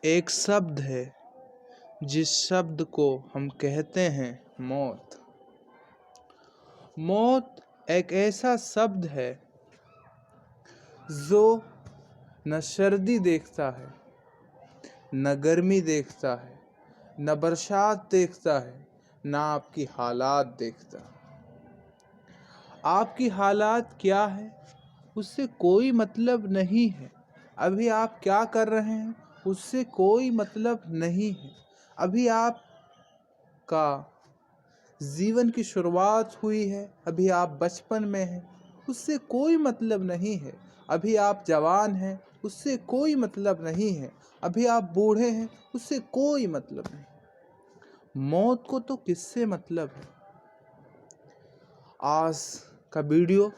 एक शब्द है जिस शब्द को हम कहते हैं मौत। मौत एक ऐसा शब्द है जो न सर्दी देखता है, न गर्मी देखता है, न बरसात देखता है, न आपकी हालात देखता। आपकी हालात क्या है उससे कोई मतलब नहीं है। अभी आप क्या कर रहे हैं उससे कोई मतलब नहीं है। अभी आपका जीवन की शुरुआत हुई है, अभी आप बचपन में हैं, उससे कोई मतलब नहीं है। अभी आप जवान हैं, उससे कोई मतलब नहीं है। अभी आप बूढ़े हैं, उससे कोई मतलब नहीं। मौत को तो किससे मतलब है। आज का वीडियो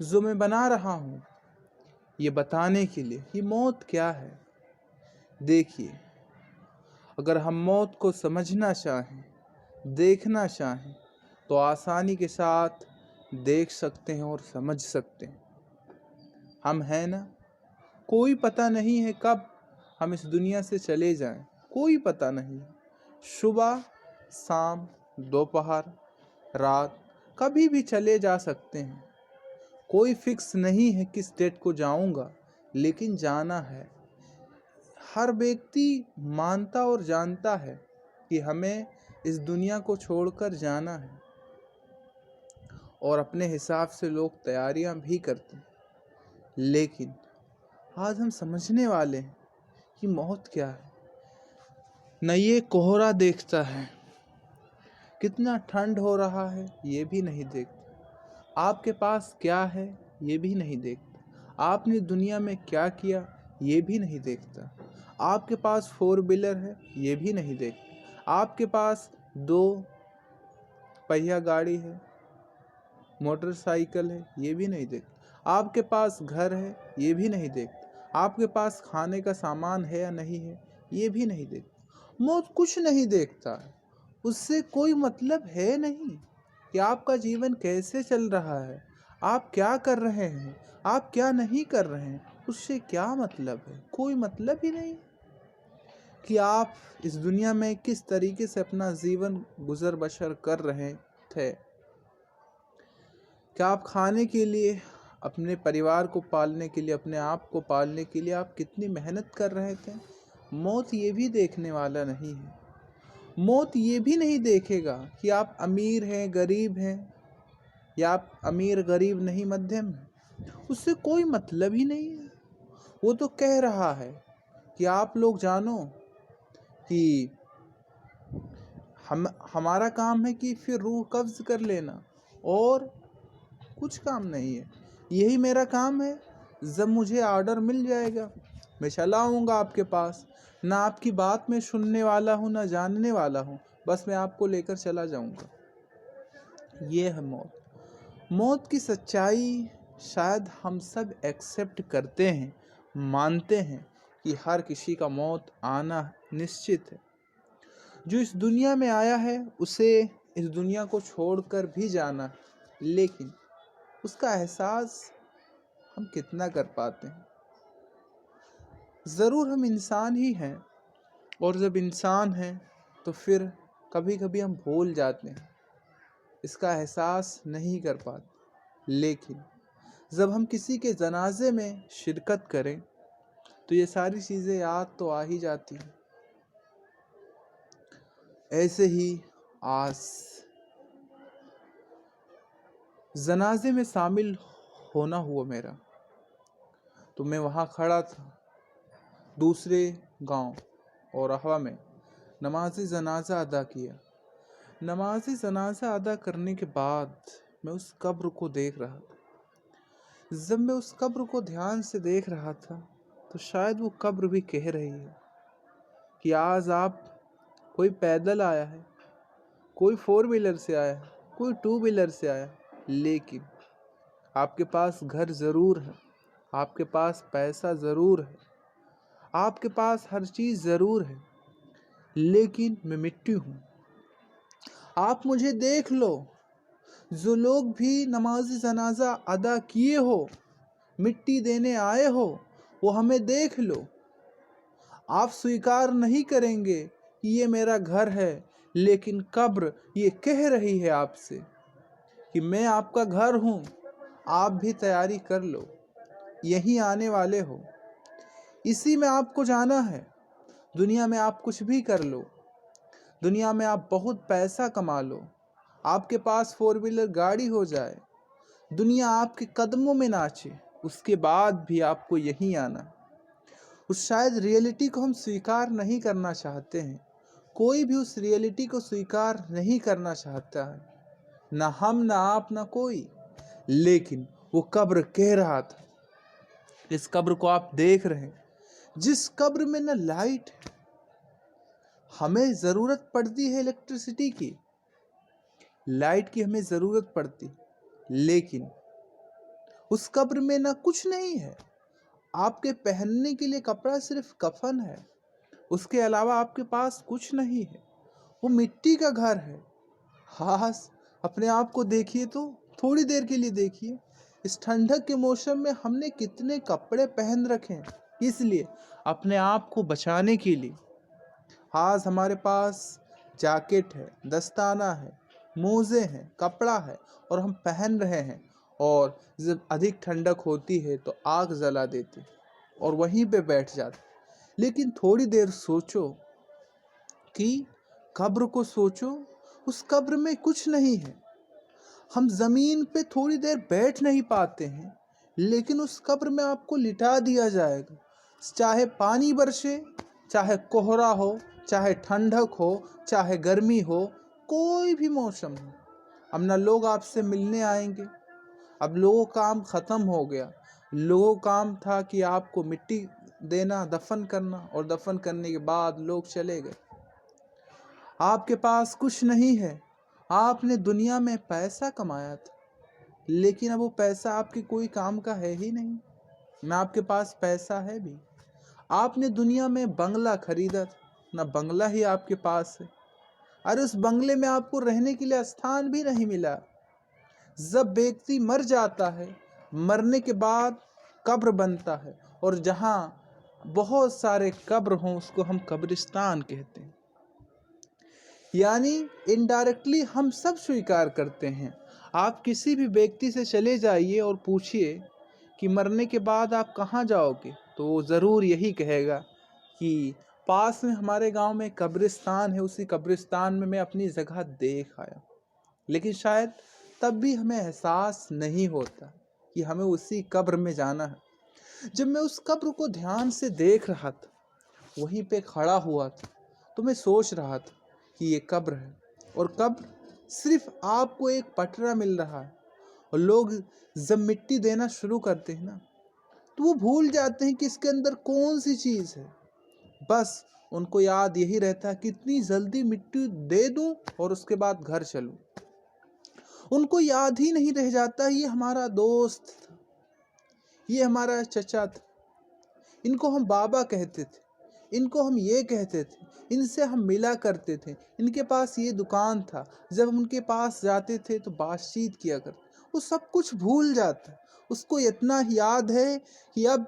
जो मैं बना रहा हूँ ये बताने के लिए कि मौत क्या है। देखिए, अगर हम मौत को समझना चाहें, देखना चाहें तो आसानी के साथ देख सकते हैं और समझ सकते हैं। हम हैं ना, कोई पता नहीं है कब हम इस दुनिया से चले जाएं, कोई पता नहीं। सुबह, शाम, दोपहर, रात, कभी भी चले जा सकते हैं। कोई फिक्स नहीं है किस डेट को जाऊंगा, लेकिन जाना है। हर व्यक्ति मानता और जानता है कि हमें इस दुनिया को छोड़कर जाना है और अपने हिसाब से लोग तैयारियां भी करते हैं। लेकिन आज हम समझने वाले हैं कि मौत क्या है। न ये कोहरा देखता है, कितना ठंड हो रहा है ये भी नहीं देखता। आपके पास क्या है ये भी नहीं देखता। आपने दुनिया में क्या किया ये भी नहीं देखता। आपके पास 4 व्हीलर है ये भी नहीं देखता। आपके पास 2 पहिया गाड़ी है, मोटरसाइकिल है ये भी नहीं देखता। आपके पास घर है ये भी नहीं देखता। आपके पास खाने का सामान है या नहीं है ये भी नहीं देखता। मौत कुछ नहीं देखता है। उससे कोई मतलब है नहीं कि आपका जीवन कैसे चल रहा है, आप क्या कर रहे हैं, आप क्या नहीं कर रहे हैं। उससे क्या मतलब है, कोई मतलब ही नहीं कि आप इस दुनिया में किस तरीके से अपना जीवन गुजर बसर कर रहे थे। क्या आप खाने के लिए, अपने परिवार को पालने के लिए, अपने आप को पालने के लिए आप कितनी मेहनत कर रहे थे। मौत ये भी देखने वाला नहीं है। मौत ये भी नहीं देखेगा कि आप अमीर हैं गरीब हैं, या आप अमीर गरीब नहीं मध्यम हैं। उससे कोई मतलब ही नहीं है। वो तो कह रहा है कि आप लोग जानो कि हमारा काम है कि फिर रूह कब्ज कर लेना, और कुछ काम नहीं है। यही मेरा काम है। जब मुझे ऑर्डर मिल जाएगा मैं चला आऊँगा आपके पास। ना आपकी बात में सुनने वाला हूँ ना जानने वाला हूँ, बस मैं आपको लेकर चला जाऊँगा। ये है मौत। मौत की सच्चाई शायद हम सब एक्सेप्ट करते हैं, मानते हैं कि हर किसी का मौत आना निश्चित है। जो इस दुनिया में आया है उसे इस दुनिया को छोड़कर भी जाना है, लेकिन उसका एहसास हम कितना कर पाते हैं। ज़रूर हम इंसान ही हैं, और जब इंसान हैं तो फिर कभी कभी हम भूल जाते हैं, इसका एहसास नहीं कर पाते। लेकिन जब हम किसी के जनाजे में शिरकत करें तो ये सारी चीज़ें याद तो आ ही जाती हैं। ऐसे ही आज जनाजे में शामिल होना हुआ मेरा, तो मैं वहाँ खड़ा था दूसरे गांव और अहवा में। नमाज जनाजा अदा किया। नमाज जनाजा अदा करने के बाद मैं उस कब्र को देख रहा था। जब मैं उस कब्र को ध्यान से देख रहा था तो शायद वो कब्र भी कह रही है कि आज आप, कोई पैदल आया है, कोई 4 व्हीलर से आया है, कोई 2 व्हीलर से आया है, लेकिन आपके पास घर ज़रूर है, आपके पास पैसा ज़रूर है, आपके पास हर चीज़ ज़रूर है, लेकिन मैं मिट्टी हूँ। आप मुझे देख लो। जो लोग भी नमाज जनाजा अदा किए हो, मिट्टी देने आए हो, वो हमें देख लो। आप स्वीकार नहीं करेंगे कि ये मेरा घर है, लेकिन कब्र ये कह रही है आपसे कि मैं आपका घर हूँ, आप भी तैयारी कर लो, यहीं आने वाले हो, इसी में आपको जाना है। दुनिया में आप कुछ भी कर लो, दुनिया में आप बहुत पैसा कमा लो, आपके पास 4 व्हीलर गाड़ी हो जाए, दुनिया आपके कदमों में नाचे, उसके बाद भी आपको यहीं आना। उस शायद रियलिटी को हम स्वीकार नहीं करना चाहते हैं। कोई भी उस रियलिटी को स्वीकार नहीं करना चाहता है, ना हम, ना आप, ना कोई। लेकिन वो कब्र कह रहा था, इस कब्र को आप देख रहे हैं, जिस कब्र में न लाइट है। हमें ज़रूरत पड़ती है इलेक्ट्रिसिटी की, लाइट की हमें ज़रूरत पड़ती, लेकिन उस कब्र में ना कुछ नहीं है। आपके पहनने के लिए कपड़ा सिर्फ कफन है, उसके अलावा आपके पास कुछ नहीं है। वो मिट्टी का घर है। हाँ, अपने आप को देखिए तो, थोड़ी देर के लिए देखिए, इस ठंडक के मौसम में हमने कितने कपड़े पहन रखे हैं, इसलिए अपने आप को बचाने के लिए। आज हमारे पास जैकेट है, दस्ताना है, मोजे हैं, कपड़ा है, और हम पहन रहे हैं। और जब अधिक ठंडक होती है तो आग जला देते और वहीं पे बैठ जाते। लेकिन थोड़ी देर सोचो कि कब्र को सोचो, उस कब्र में कुछ नहीं है। हम ज़मीन पे थोड़ी देर बैठ नहीं पाते हैं, लेकिन उस कब्र में आपको लिटा दिया जाएगा। चाहे पानी बरसे, चाहे कोहरा हो, चाहे ठंडक हो, चाहे गर्मी हो, कोई भी मौसम हो। अब ना लोग आपसे मिलने आएंगे, अब लोगों का काम ख़त्म हो गया। लोगों का काम था कि आपको मिट्टी देना, दफन करना, और दफन करने के बाद लोग चले गए। आपके पास कुछ नहीं है। आपने दुनिया में पैसा कमाया था, लेकिन अब वो पैसा आपके कोई काम का है ही नहीं, ना आपके पास पैसा है भी। आपने दुनिया में बंगला खरीदा था, ना बंगला ही आपके पास है। अरे उस बंगले में आपको रहने के लिए स्थान भी नहीं मिला। जब व्यक्ति मर जाता है, मरने के बाद कब्र बनता है, और जहाँ बहुत सारे कब्र हों उसको हम कब्रिस्तान कहते हैं। यानी इनडायरेक्टली हम सब स्वीकार करते हैं। आप किसी भी व्यक्ति से चले जाइए और पूछिए कि मरने के बाद आप कहाँ जाओगे, तो वो ज़रूर यही कहेगा कि पास में हमारे गांव में कब्रिस्तान है, उसी कब्रिस्तान में मैं अपनी जगह देख आया। लेकिन शायद तब भी हमें एहसास नहीं होता कि हमें उसी कब्र में जाना है। जब मैं उस कब्र को ध्यान से देख रहा था, वहीं पे खड़ा हुआ था, तो मैं सोच रहा था कि ये कब्र है, और कब्र सिर्फ आपको एक पटरा मिल रहा है। और लोग जब मिट्टी देना शुरू करते हैं ना, तो वो भूल जाते हैं कि इसके अंदर कौन सी चीज़ है। बस उनको याद यही रहता है कितनी जल्दी मिट्टी दे दूं और उसके बाद घर चलूं। उनको याद ही नहीं रह जाता ये हमारा दोस्त था, ये हमारा चचा था, इनको हम बाबा कहते थे, इनको हम ये कहते थे, इनसे हम मिला करते थे, इनके पास ये दुकान था, जब हम उनके पास जाते थे तो बातचीत किया करते। वो सब कुछ भूल जाता है। उसको इतना याद है कि अब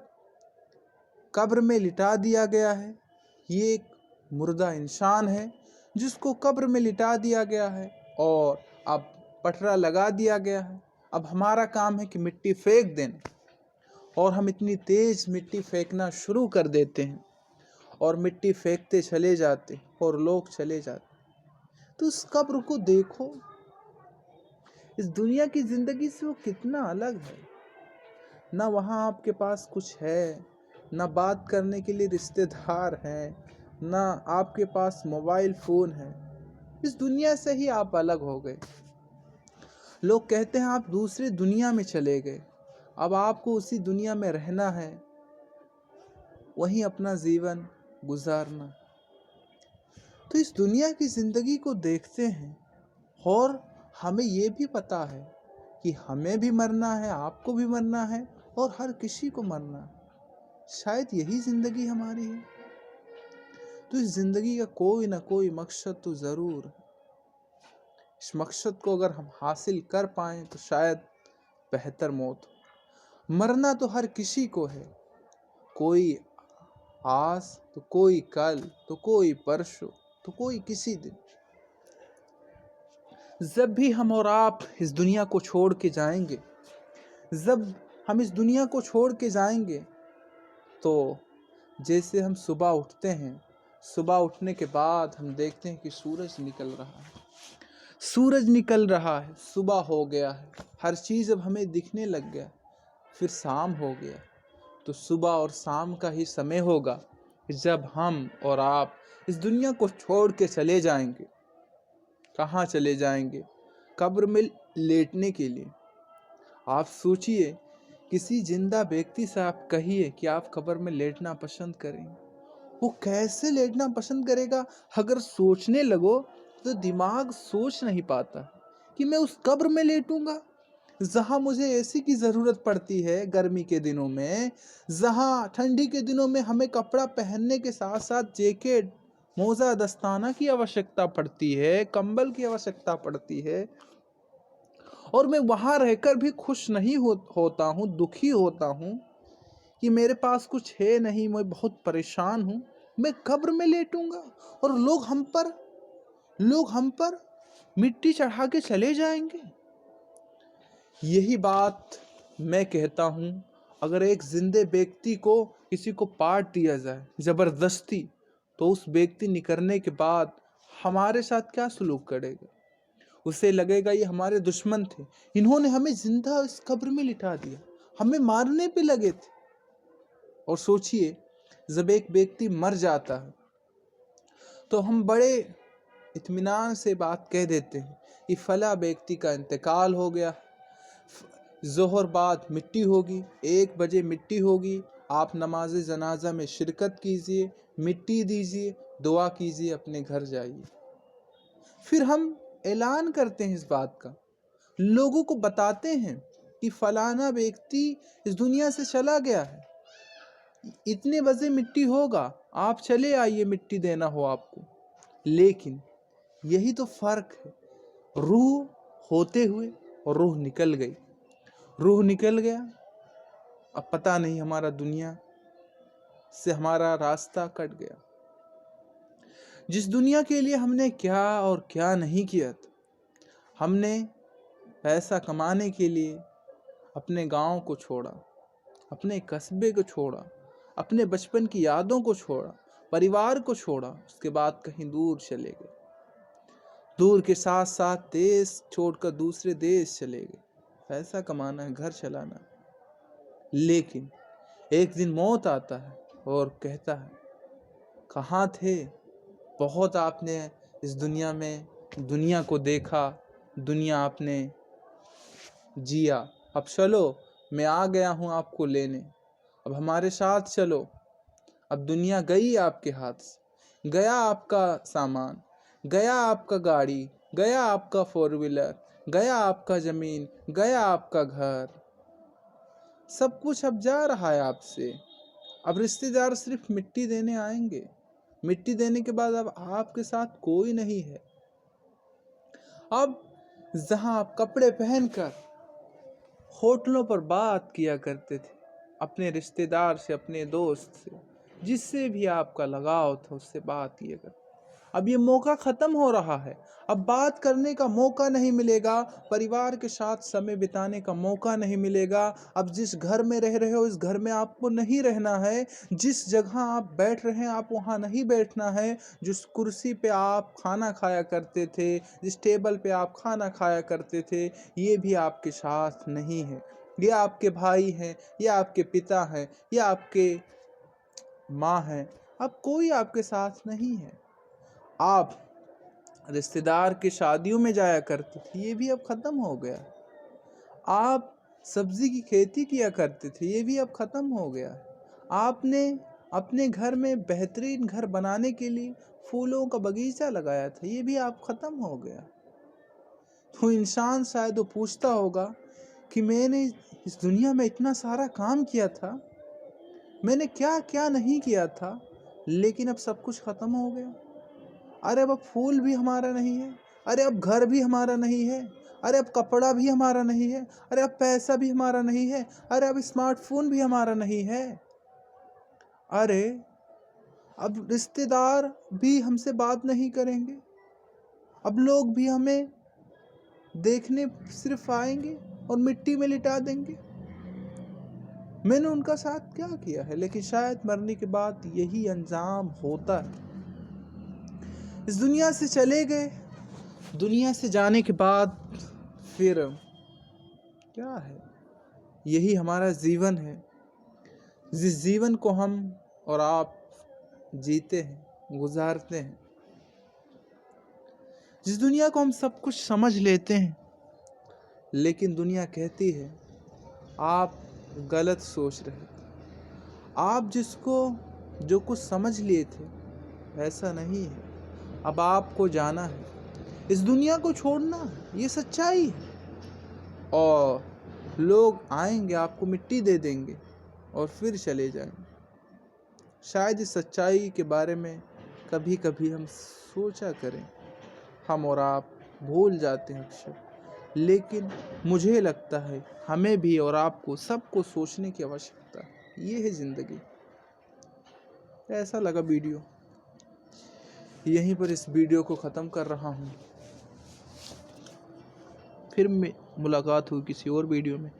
कब्र में लिटा दिया गया है। ये एक मुर्दा इंसान है जिसको कब्र में लिटा दिया गया है, और अब पटरा लगा दिया गया है। अब हमारा काम है कि मिट्टी फेंक देना, और हम इतनी तेज मिट्टी फेंकना शुरू कर देते हैं, और मिट्टी फेंकते चले जाते और लोग चले जाते। तो उस कब्र को देखो, इस दुनिया की ज़िंदगी से वो कितना अलग है। ना वहाँ आपके पास कुछ है, ना बात करने के लिए रिश्तेदार हैं, ना आपके पास मोबाइल फ़ोन है। इस दुनिया से ही आप अलग हो गए। लोग कहते हैं आप दूसरी दुनिया में चले गए। अब आपको उसी दुनिया में रहना है, वहीं अपना जीवन गुजारना। तो इस दुनिया की ज़िंदगी को देखते हैं, और हमें ये भी पता है कि हमें भी मरना है, आपको भी मरना है, और हर किसी को मरना है। शायद यही ज़िंदगी हमारी है। तो इस ज़िंदगी का कोई ना कोई मकसद तो ज़रूर है। इस मकसद को अगर हम हासिल कर पाएँ तो शायद बेहतर मौत हो। मरना तो हर किसी को है। कोई आज तो कोई कल, तो कोई परसों, तो कोई किसी दिन। जब भी हम और आप इस दुनिया को छोड़ के जाएंगे, जब हम इस दुनिया को छोड़ के जाएंगे, तो जैसे हम सुबह उठते हैं, सुबह उठने के बाद हम देखते हैं कि सूरज निकल रहा है, सूरज निकल रहा है, सुबह हो गया है, हर चीज़ अब हमें दिखने लग गया। फिर शाम हो गया, तो सुबह और शाम का ही समय होगा जब हम और आप इस दुनिया को छोड़ के चले जाएंगे। कहाँ चले जाएंगे? कब्र में लेटने के लिए। आप सोचिए, किसी जिंदा व्यक्ति से आप कहिए कि आप कब्र में लेटना पसंद करेंगे, वो कैसे लेटना पसंद करेगा? अगर सोचने लगो तो दिमाग सोच नहीं पाता कि मैं उस कब्र में लेटूंगा जहां मुझे एसी की ज़रूरत पड़ती है गर्मी के दिनों में, जहां ठंडी के दिनों में हमें कपड़ा पहनने के साथ साथ जैकेट, मोजा, दस्ताना की आवश्यकता पड़ती है, कंबल की आवश्यकता पड़ती है, और मैं वहां रहकर भी खुश नहीं होता हूँ, दुखी होता हूँ कि मेरे पास कुछ है नहीं, मैं बहुत परेशान हूँ। मैं कब्र में लेटूंगा और लोग हम पर मिट्टी चढ़ा के चले जाएंगे। यही बात मैं कहता हूँ, अगर एक जिंदे व्यक्ति को किसी को पाट दिया जाए जबरदस्ती, तो उस व्यक्ति निकलने के बाद हमारे साथ क्या सलूक करेगा? उसे लगेगा ये हमारे दुश्मन थे, इन्होंने हमें जिंदा इस कब्र में लिटा दिया, हमें मारने पे लगे थे। और सोचिए, जब एक व्यक्ति मर जाता है तो हम बड़े इत्मीनान से बात कह देते हैं कि फला व्यक्ति का इंतकाल हो गया, जोहर बाद मिट्टी होगी, 1 बजे मिट्टी होगी, आप नमाज जनाजा में शिरकत कीजिए, मिट्टी दीजिए, दुआ कीजिए, अपने घर जाइए। फिर हम ऐलान करते हैं इस बात का, लोगों को बताते हैं कि फलाना व्यक्ति इस दुनिया से चला गया है, इतने बजे मिट्टी होगा, आप चले आइए मिट्टी देना हो आपको। लेकिन यही तो फर्क है, रूह होते हुए और रूह निकल गई, रूह निकल गया, अब पता नहीं हमारा दुनिया से हमारा रास्ता कट गया। जिस दुनिया के लिए हमने क्या और क्या नहीं किया था, हमने पैसा कमाने के लिए अपने गांव को छोड़ा, अपने कस्बे को छोड़ा, अपने बचपन की यादों को छोड़ा, परिवार को छोड़ा, उसके बाद कहीं दूर चले गए, दूर के साथ साथ देश छोड़कर दूसरे देश चले गए, पैसा कमाना है, घर चलाना। लेकिन एक दिन मौत आता है और कहता है, कहाँ थे? बहुत आपने इस दुनिया में दुनिया को देखा, दुनिया आपने जिया, अब चलो, मैं आ गया हूँ आपको लेने, अब हमारे साथ चलो। अब दुनिया गई आपके हाथ से, गया आपका सामान, गया आपका गाड़ी, गया आपका 4 व्हीलर, गया आपका ज़मीन, गया आपका घर, सब कुछ अब जा रहा है आपसे। अब रिश्तेदार सिर्फ मिट्टी देने आएंगे, मिट्टी देने के बाद अब आपके साथ कोई नहीं है। अब जहां आप कपड़े पहनकर होटलों पर बात किया करते थे अपने रिश्तेदार से, अपने दोस्त से, जिससे भी आपका लगाव था, उससे बात किया करते, अब ये मौका ख़त्म हो रहा है। अब बात करने का मौका नहीं मिलेगा, परिवार के साथ समय बिताने का मौका नहीं मिलेगा। अब जिस घर में रह रहे हो, इस घर में आपको नहीं रहना है, जिस जगह आप बैठ रहे हैं आप वहाँ नहीं बैठना है, जिस कुर्सी पे आप खाना खाया करते थे, जिस टेबल पे आप खाना खाया करते थे, ये भी आपके साथ नहीं है। ये आपके भाई हैं, ये आपके पिता हैं, ये आपके माँ हैं, अब कोई आपके साथ नहीं है। आप रिश्तेदार के शादियों में जाया करते थे, ये भी अब ख़त्म हो गया। आप सब्जी की खेती किया करते थे, ये भी अब ख़त्म हो गया। आपने अपने घर में बेहतरीन घर बनाने के लिए फूलों का बगीचा लगाया था, ये भी अब ख़त्म हो गया। तो इंसान शायद वो पूछता होगा कि मैंने इस दुनिया में इतना सारा काम किया था, मैंने क्या क्या नहीं किया था, लेकिन अब सब कुछ ख़त्म हो गया। अरे अब फूल भी हमारा नहीं है, अरे अब घर भी हमारा नहीं है, अरे अब कपड़ा भी हमारा नहीं है, अरे अब पैसा भी हमारा नहीं है, अरे अब स्मार्टफोन भी हमारा नहीं है। अरे अब रिश्तेदार भी हमसे बात नहीं करेंगे, अब लोग भी हमें देखने सिर्फ आएंगे और मिट्टी में लिटा देंगे। मैंने उनका साथ क्या किया है, लेकिन शायद मरने के बाद यही अंजाम होता है। इस दुनिया से चले गए, दुनिया से जाने के बाद फिर क्या है, यही हमारा जीवन है, जिस जीवन को हम और आप जीते हैं, गुजारते हैं, जिस दुनिया को हम सब कुछ समझ लेते हैं, लेकिन दुनिया कहती है आप गलत सोच रहे थे, आप जो कुछ समझ लिए थे ऐसा नहीं है, अब आपको जाना है, इस दुनिया को छोड़ना है, ये सच्चाई है। और लोग आएंगे, आपको मिट्टी दे देंगे और फिर चले जाएंगे। शायद इस सच्चाई के बारे में कभी कभी हम सोचा करें, हम और आप भूल जाते हैं अक्सर, लेकिन मुझे लगता है हमें भी और आपको सबको सोचने की आवश्यकता है। ये है ज़िंदगी। ऐसा लगा वीडियो, यहीं पर इस वीडियो को ख़त्म कर रहा हूँ। फिर मुलाकात हुई किसी और वीडियो में।